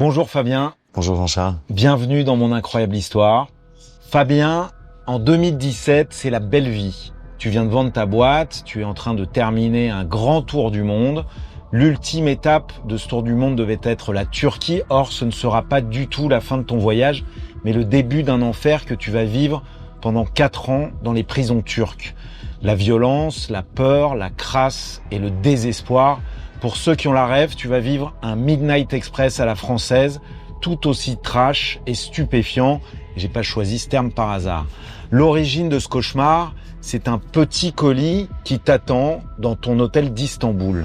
Bonjour Fabien. Bonjour Jean-Charles. Bienvenue dans mon incroyable histoire. Fabien, en 2017, c'est la belle vie. Tu viens de vendre ta boîte, tu es en train de terminer un grand tour du monde. L'ultime étape de ce tour du monde devait être la Turquie. Or, ce ne sera pas du tout la fin de ton voyage, mais le début d'un enfer que tu vas vivre pendant 4 ans dans les prisons turques. La violence, la peur, la crasse et le désespoir. Pour ceux qui ont la rêve, tu vas vivre un Midnight Express à la française, tout aussi trash et stupéfiant. J'ai pas choisi ce terme par hasard. L'origine de ce cauchemar, c'est un petit colis qui t'attend dans ton hôtel d'Istanbul.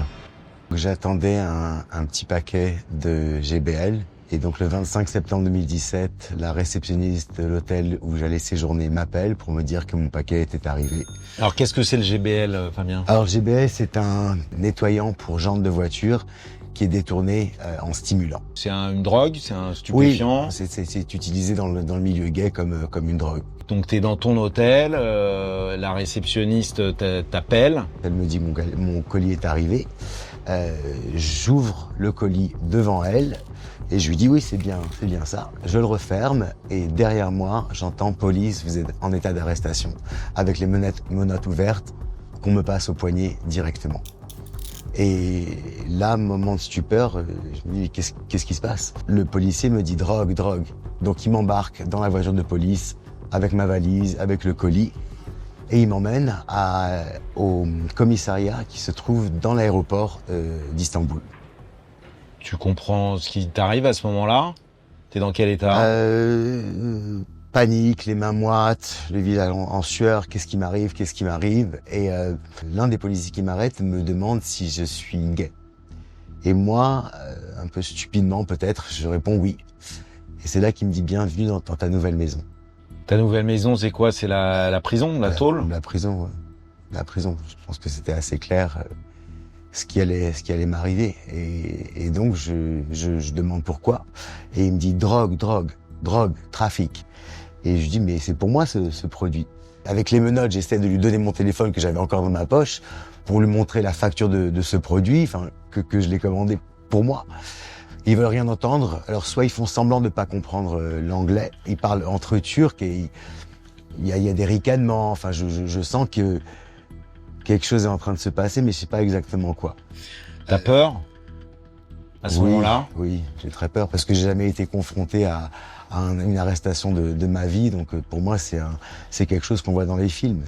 J'attendais un petit paquet de GBL. Et donc le 25 septembre 2017, la réceptionniste de l'hôtel où j'allais séjourner m'appelle pour me dire que mon paquet était arrivé. Alors qu'est-ce que c'est le GBL, Fabien? Alors GBL, c'est un nettoyant pour jantes de voiture qui est détourné en stimulant. C'est une drogue, c'est un stupéfiant? Oui, c'est utilisé dans le milieu gay comme une drogue. Donc t'es dans ton hôtel, la réceptionniste t'appelle. Elle me dit mon colis est arrivé. J'ouvre le colis devant elle et je lui dis oui, c'est bien ça. Je le referme et derrière moi, j'entends police, vous êtes en état d'arrestation, avec les menottes ouvertes qu'on me passe au poignet directement. Et là, moment de stupeur, je me dis qu'est-ce qui se passe? Le policier me dit drogue. Donc il m'embarque dans la voiture de police avec ma valise, avec le colis. Et il m'emmène au commissariat qui se trouve dans l'aéroport d'Istanbul. Tu comprends ce qui t'arrive à ce moment-là? T'es dans quel état? Panique, les mains moites, le visage en sueur, qu'est-ce qui m'arrive? Et l'un des policiers qui m'arrête me demande si je suis gay. Et moi, un peu stupidement peut-être, je réponds oui. Et c'est là qu'il me dit bienvenue dans ta nouvelle maison. Ta nouvelle maison, c'est quoi? C'est la prison, la tôle? La prison, ouais. La prison. Je pense que c'était assez clair ce qui allait m'arriver. Et donc, je demande pourquoi. Et il me dit drogue, trafic. Et je dis, mais c'est pour moi ce produit. Avec les menottes, j'essaie de lui donner mon téléphone que j'avais encore dans ma poche pour lui montrer la facture de ce produit, enfin, que je l'ai commandé pour moi. Ils veulent rien entendre, alors soit ils font semblant de pas comprendre l'anglais, ils parlent entre eux turcs et il y a des ricanements, enfin je sens que quelque chose est en train de se passer, mais je sais pas exactement quoi. T'as peur à ce moment-là? Oui, j'ai très peur parce que j'ai jamais été confronté à une arrestation de ma vie, donc pour moi c'est quelque chose qu'on voit dans les films.